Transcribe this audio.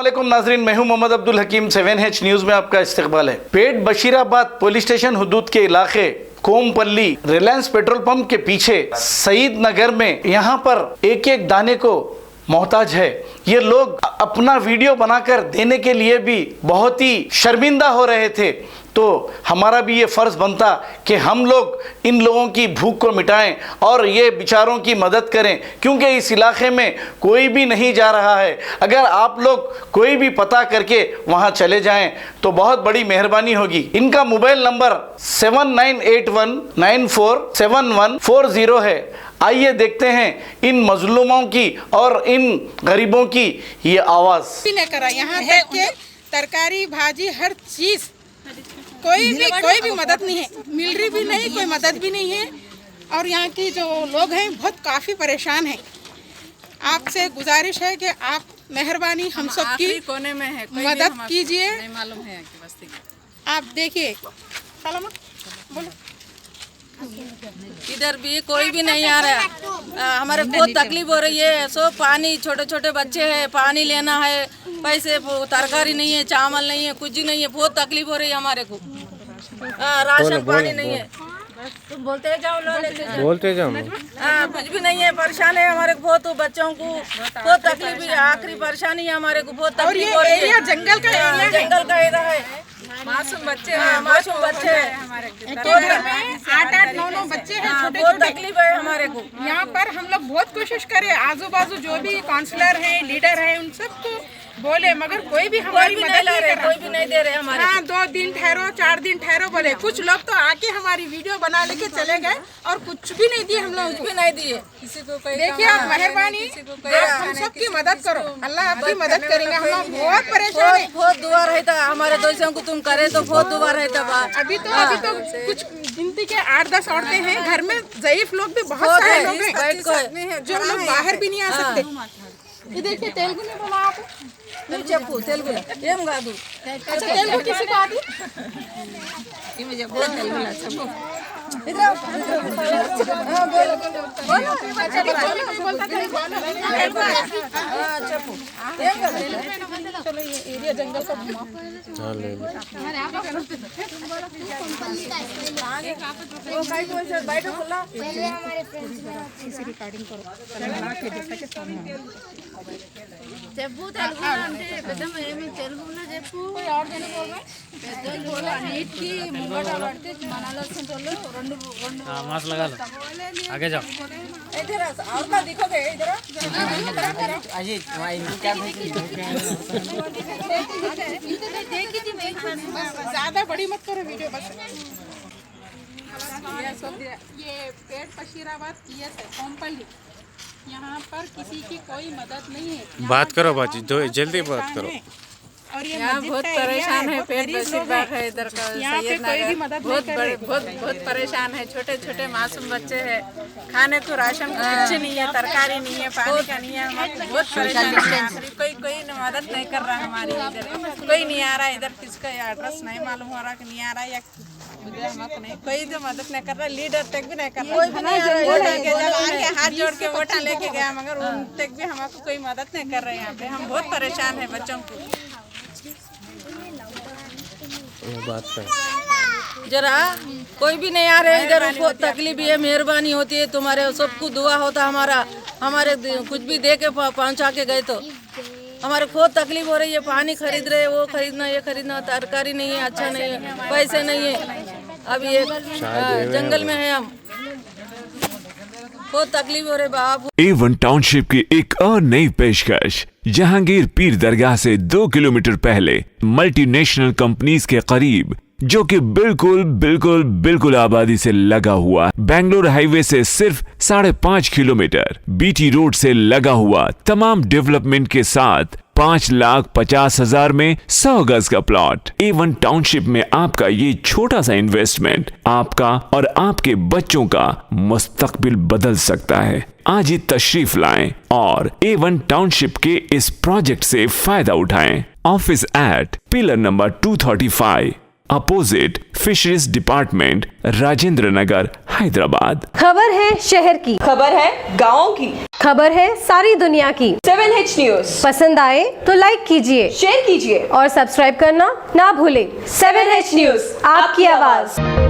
अस्सलामुअलैकुम नाजरीन, मैं हूं मोहम्मद अब्दुल हकीम। 7H न्यूज़ में आपका इस्तकबाल है। पेट बशीराबाद पुलिस स्टेशन हुदूद के इलाके कोमपल्ली रिलायंस पेट्रोल पंप के पीछे सईद नगर में यहाँ पर एक एक दाने को मोहताज है। ये लोग अपना वीडियो बनाकर देने के लिए भी बहुत ही शर्मिंदा हो रहे थे। तो हमारा भी ये फ़र्ज़ बनता कि हम लोग इन लोगों की भूख को मिटाएं और ये बेचारों की मदद करें, क्योंकि इस इलाके में कोई भी नहीं जा रहा है। अगर आप लोग कोई भी पता करके वहाँ चले जाएं तो बहुत बड़ी मेहरबानी होगी। इनका मोबाइल नंबर 7981947140 है। आइए देखते हैं इन मजलूमों की और इन गरीबों की ये आवाज़। यहाँ तक के तरकारी भाजी हर चीज़ कोई भी मदद नहीं है, मिल रही भी नहीं, कोई मदद भी नहीं है। और यहाँ की जो लोग हैं बहुत काफ़ी परेशान हैं। आपसे गुजारिश है कि आप मेहरबानी हम सब की कोने में है, मदद कीजिए। नहीं मालूम है कि बस्ती आप देखिए, बोलो इधर भी कोई भी नहीं आ रहा है। हमारे बहुत तकलीफ हो रही है। सो पानी, छोटे छोटे बच्चे हैं, पानी लेना है, पैसे तरकारी नहीं है, चावल नहीं है, कुछ नहीं है। बहुत तकलीफ हो रही है हमारे को। राशन पानी नहीं है। तुम बोलते जाओ, बोलते जाओ। कुछ भी नहीं है, परेशान है हमारे को बहुत। बच्चों को बहुत तकलीफ है, आखिरी परेशानी है हमारे को। बहुत तकलीफ हो रही है। जंगल का एरिया है, मासूम बच्चे हैं, मासूम बच्चे हैं हमारे। 8-9 बच्चे हैं, छोटे बहुत तकलीफ है हमारे को। यहाँ पर हम लोग बहुत कोशिश करें, आजू बाजू जो भी काउंसलर हैं, लीडर हैं, उन सबको बोले, मगर कोई भी हमारी मदद नहीं कर रहा। कोई भी नहीं दे रहे हमारे। हाँ, 2 दिन ठहरो, 4 दिन ठहरो बोले। कुछ लोग तो आके हमारी वीडियो बना लेके चले गए और कुछ भी नहीं दिए हम लोग, कुछ भी नहीं दिए किसी को। देखिए आप मेहरबानी, हम सबकी मदद करो, अल्लाह आपकी मदद करेंगे। हम लोग बहुत परेशान हैं। बहुत दुआ रहता हमारे दोस्तों को, तुम करे तो बहुत दुआ रहता। अभी तो कुछ गिनती के 8-10 औरतें हैं घर में। ज़ईफ लोग भी बहुत सारे लोग हैं जो लोग बाहर भी नहीं आ सकते। ये देखिए, तेलुगु में बोला आप, చెప్పు తెలుగు ఏం కాదు। अच्छा तेलुगु किसी को आती? చెప్పు ఏం కాదు। चलो ये एरिया जंगल का घुमा। బయట खुला रिकॉर्डिंग करो। చెప్పు తెలుగు అంటే పెద్ద ఏమి తెలుగులో చెప్పు। పెద్దోళ్ళు అన్నిటికీ ముంగట పడితే మనలో వాళ్ళు రెండు మాస్ लगालो आगे जाओ। इधर और का दिखोगे इधर अजीत भाई क्या ज्यादा बड़ी मत करो वीडियो बस। ये पेट बशीराबाद PS है, कोमपल्ली। यहाँ पर किसी की कोई मदद नहीं है। बात करो बाजी, जल्दी बात करो। और ये यहाँ बहुत परेशान है। पेट बशीराबाद है इधर का सैयद नगर। बहुत परेशान है। छोटे छोटे मासूम बच्चे हैं, खाने को राशन कुछ नहीं है, तरकारी नहीं है, पानी का नहीं है। बहुत परेशान है। कोई मदद नहीं कर रहा हमारी। इधर कोई नहीं आ रहा। इधर किसका एड्रेस नहीं मालूम हो रहा कि नहीं आ रहा या नहीं। कोई जो मदद नहीं कर रहा, लीडर तक भी नहीं कर रहा। कोई भी नहीं आ रहा। आके हाथ जोड़ के वोटा लेके गया, मगर उन तक भी हमको कोई मदद नहीं कर रहे। यहाँ पे हम बहुत परेशान है बच्चों को। बात कर जरा कोई भी नहीं आ रहे इधर। बहुत तकलीफ है, मेहरबानी होती है तुम्हारे, सबको दुआ होता हमारा। हमारे कुछ भी दे के पहुँचा के गए तो हमारे बहुत तकलीफ हो रही है। पानी खरीद रहे, वो खरीदना, ये खरीदना, तरकारी नहीं है, अच्छा नहीं है, पैसे नहीं है। अभी ये जंगल में है, हम बहुत तकलीफ हो रही बाप। A1 टाउनशिप की एक और नई पेशकश। जहांगीर पीर दरगाह से 2 किलोमीटर पहले मल्टीनेशनल कंपनीज के करीब, जो कि बिल्कुल आबादी से लगा हुआ, बेंगलोर हाईवे से सिर्फ 5.5 किलोमीटर, BT रोड से लगा हुआ, तमाम डेवलपमेंट के साथ 5,50,000 में 100 गज का प्लॉट। A1 टाउनशिप में आपका ये छोटा सा इन्वेस्टमेंट आपका और आपके बच्चों का मुस्तकबिल बदल सकता है। आज ही तशरीफ लाएं और A1 टाउनशिप के इस प्रोजेक्ट से फायदा उठाएं। Office at pillar number 235, opposite fisheries department, Rajendra Nagar, Hyderabad. खबर है शहर की, खबर है गाँव की, खबर है सारी दुनिया की। 7H न्यूज पसंद आए तो लाइक कीजिए, शेयर कीजिए और सब्सक्राइब करना ना भूलें। 7H न्यूज, आपकी आवाज।